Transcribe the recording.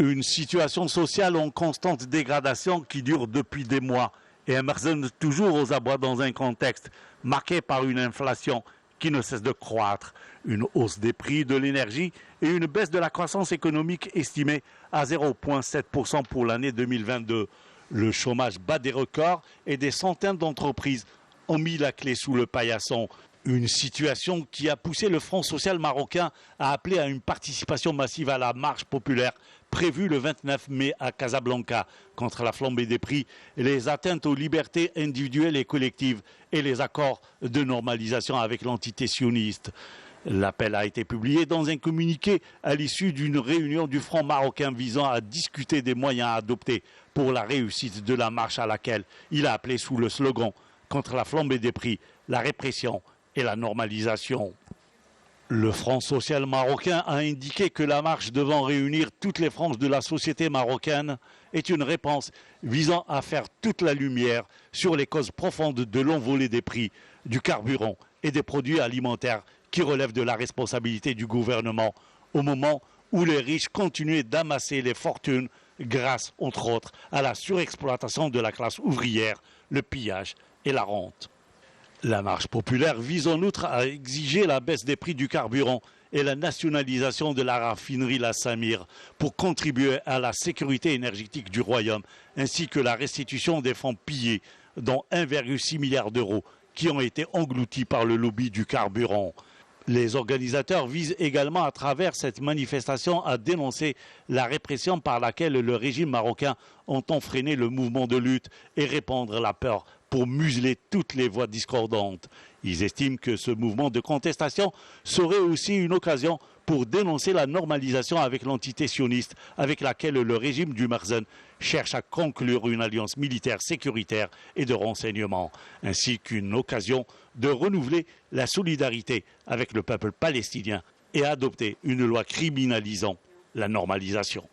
Une situation sociale en constante dégradation qui dure depuis des mois et émerge toujours aux abois dans un contexte marqué par une inflation qui ne cesse de croître, une hausse des prix de l'énergie et une baisse de la croissance économique estimée à 0,7% pour l'année 2022. Le chômage bat des records et des centaines d'entreprises ont mis la clé sous le paillasson. Une situation qui a poussé le Front social marocain à appeler à une participation massive à la marche populaire prévue le 29 mai à Casablanca contre la flambée des prix, les atteintes aux libertés individuelles et collectives et les accords de normalisation avec l'entité sioniste. L'appel a été publié dans un communiqué à l'issue d'une réunion du Front marocain visant à discuter des moyens à adopter pour la réussite de la marche à laquelle il a appelé sous le slogan « Contre la flambée des prix, la répression et la normalisation ». Le Front social marocain a indiqué que la marche devant réunir toutes les franges de la société marocaine est une réponse visant à faire toute la lumière sur les causes profondes de l'envolée des prix, du carburant et des produits alimentaires qui relèvent de la responsabilité du gouvernement au moment où les riches continuaient d'amasser les fortunes grâce, entre autres, à la surexploitation de la classe ouvrière, le pillage et la rente. La marche populaire vise en outre à exiger la baisse des prix du carburant et la nationalisation de la raffinerie La Samir pour contribuer à la sécurité énergétique du royaume, ainsi que la restitution des fonds pillés, dont 1,6 milliard d'euros, qui ont été engloutis par le lobby du carburant. Les organisateurs visent également à travers cette manifestation à dénoncer la répression par laquelle le régime marocain entend freiner le mouvement de lutte et répandre la peur pour museler toutes les voix discordantes. Ils estiment que ce mouvement de contestation serait aussi une occasion pour dénoncer la normalisation avec l'entité sioniste avec laquelle le régime du Merzen cherche à conclure une alliance militaire sécuritaire et de renseignement, ainsi qu'une occasion de renouveler la solidarité avec le peuple palestinien et adopter une loi criminalisant la normalisation.